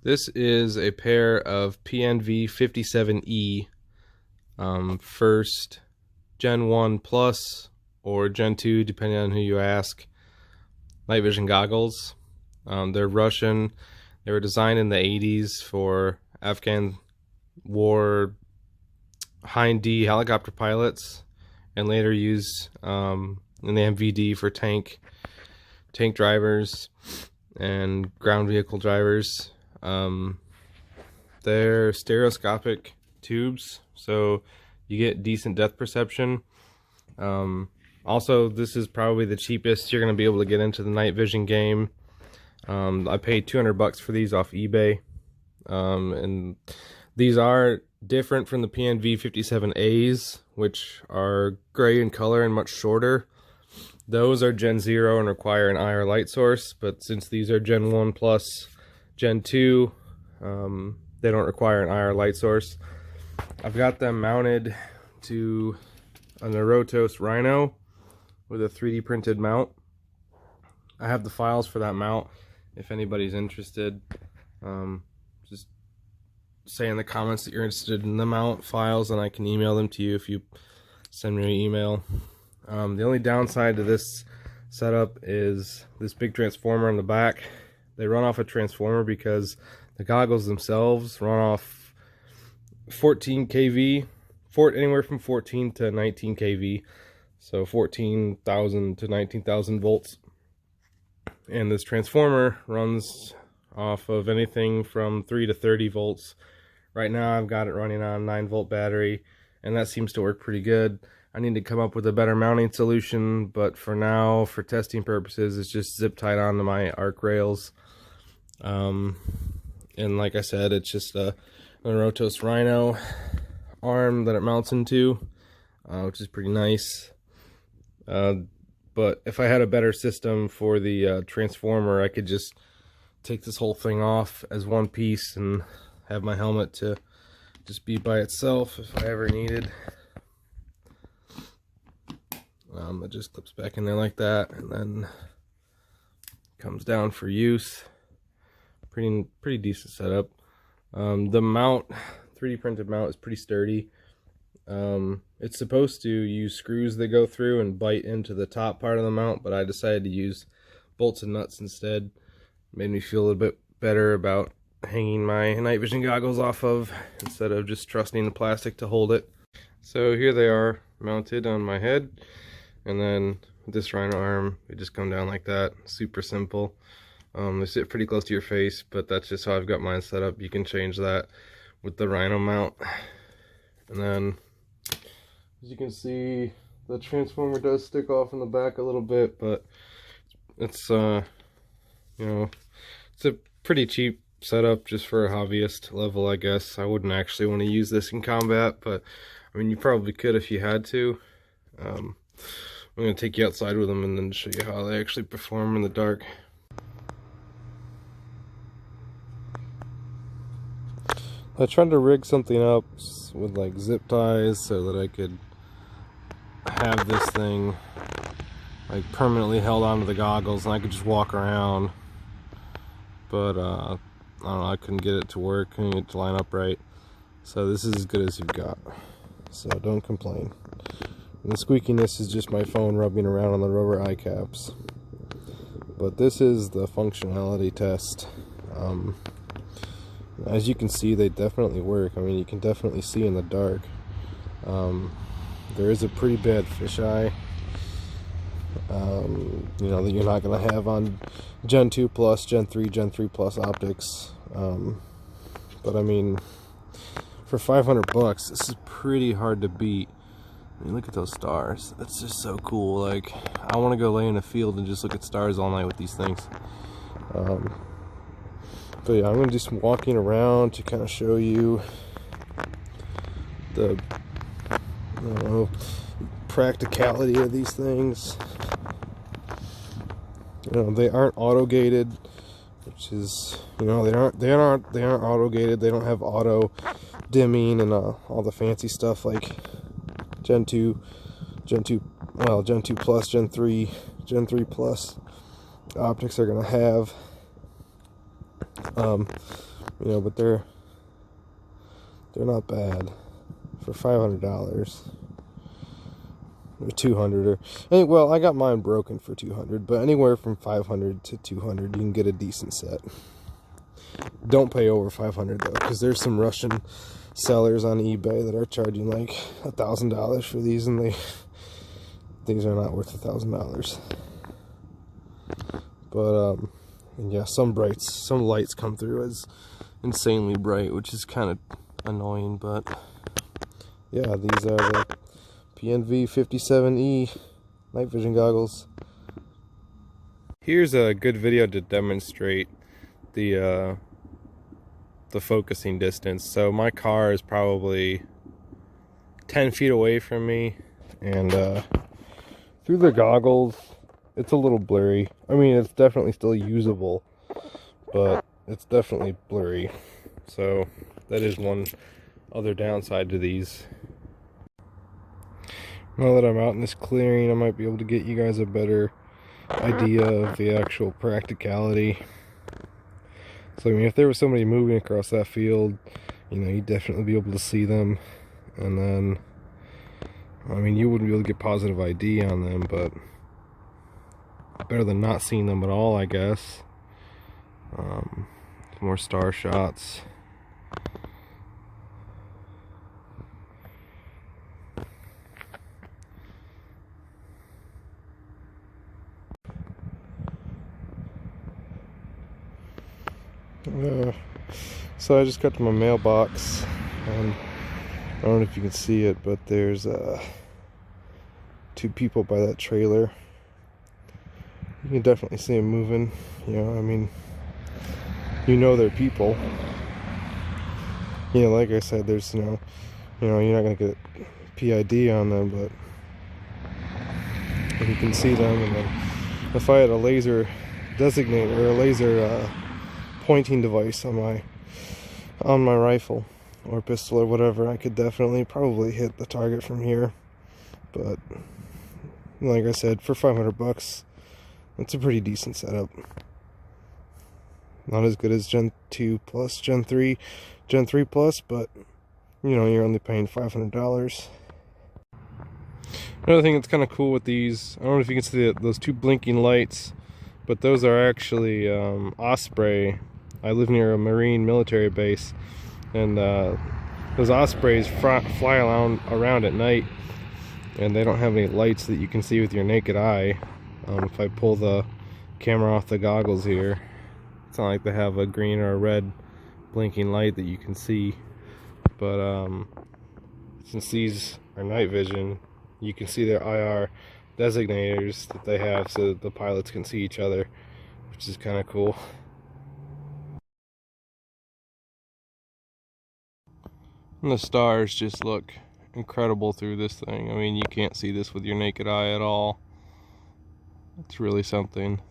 This is a pair of PNV57E, first Gen 1 Plus or Gen 2, depending on who you ask, night vision goggles. They're Russian. They were designed in the 80s for Afghan war Hind D helicopter pilots, and later used in the MVD for tank drivers and ground vehicle drivers. They're stereoscopic tubes, so you get decent depth perception. Also, this is probably the cheapest you're going to be able to get into the night vision game. I paid $200 for these off eBay, and these are different from the PNV57As, which are gray in color and much shorter. Those are Gen 0 and require an IR light source, but since these are Gen 1 plus Gen 2, they don't require an IR light source. I've got them mounted to a Narotos Rhino with a 3D printed mount. I have the files for that mount if anybody's interested. Just say in the comments that you're interested in the mount files and I can email them to you if you send me an email. The only downside to this setup is this big transformer in the back. They run off a transformer because the goggles themselves run off 14 kV, anywhere from 14 to 19 kV, so 14,000 to 19,000 volts. And this transformer runs off of anything from 3 to 30 volts. Right now I've got it running on a 9-volt battery, and that seems to work pretty good. I need to come up with a better mounting solution, but for now, for testing purposes, it's just zip tied onto my arc rails. And like I said, it's just a Narotos Rhino arm that it mounts into, which is pretty nice. But if I had a better system for the transformer, I could just take this whole thing off as one piece and have my helmet to just be by itself if I ever needed. It just clips back in there like that, and then comes down for use. Pretty decent setup. The mount, 3D printed mount, is pretty sturdy. It's supposed to use screws that go through and bite into the top part of the mount, but I decided to use bolts and nuts instead. Made me feel a little bit better about hanging my night vision goggles off of instead of just trusting the plastic to hold it. So here they are mounted on my head, and then this Rhino arm, they just come down like that. Super simple. They sit pretty close to your face, but that's just how I've got mine set up. You can change that with the Rhino mount. And then, as you can see, the transformer does stick off in the back a little bit, but it's you know, it's a pretty cheap setup just for a hobbyist level, I guess. I wouldn't actually want to use this in combat, but I mean, you probably could if you had to. I'm going to take you outside with them and then show you how they actually perform in the dark. I tried to rig something up with like zip ties so that I could have this thing like permanently held onto the goggles and I could just walk around, but I don't know, I couldn't get it to work, couldn't get it to line up right. So this is as good as you've got, so don't complain. And the squeakiness is just my phone rubbing around on the rubber eye caps. But this is the functionality test. As you can see, they definitely work. I mean, you can definitely see in the dark. There is a pretty bad fisheye, you know, that you're not going to have on Gen 2 Plus, Gen 3, Gen 3 Plus optics. But I mean, for $500, this is pretty hard to beat. I mean, look at those stars. That's just so cool. Like, I want to go lay in a field and just look at stars all night with these things. But yeah, I'm going to do some walking around to kind of show you the, I don't know, practicality of these things. You know, they aren't auto gated, which is, you know, they aren't auto gated. They don't have auto dimming and all the fancy stuff like Gen 2 Plus, Gen 3 Plus optics are going to have. You You know, but they're not bad for $500 or $200 or well, I got mine broken for $200, but anywhere from $500 to $200 you can get a decent set. Don't pay over $500 though, because there's some Russian sellers on eBay that are charging like $1,000 for these, and these are not worth $1,000. But yeah, some lights come through as insanely bright, which is kind of annoying. But yeah, these are the PNV57E night vision goggles. Here's a good video to demonstrate the focusing distance. So my car is probably 10 feet away from me, and through the goggles it's a little blurry. I mean, it's definitely still usable, but it's definitely blurry. So that is one other downside to these. Now that I'm out in this clearing, I might be able to get you guys a better idea of the actual practicality. So I mean, if there was somebody moving across that field, you know, you'd definitely be able to see them. And then, I mean, you wouldn't be able to get positive ID on them, but better than not seeing them at all, I guess. More star shots. So I just got to my mailbox, and I don't know if you can see it, but there's two people by that trailer. You can definitely see them moving. You know, I mean, you know they're people. You know, like I said, there's you're not gonna get PID on them, but you can see them. And then if I had a laser designator or a laser pointing device on my rifle or pistol or whatever, I could definitely probably hit the target from here. But like I said, for $500, it's a pretty decent setup. Not as good as Gen 2 Plus, Gen 3 Plus, but you know, you're only paying $500. Another thing that's kind of cool with these, I don't know if you can see those two blinking lights, but those are actually Osprey. I live near a Marine military base, and those Ospreys fly around at night, and they don't have any lights that you can see with your naked eye. If I pull the camera off the goggles here, it's not like they have a green or a red blinking light that you can see. But since these are night vision, you can see their IR designators that they have, so that the pilots can see each other, which is kind of cool. And the stars just look incredible through this thing. I mean, you can't see this with your naked eye at all. It's really something.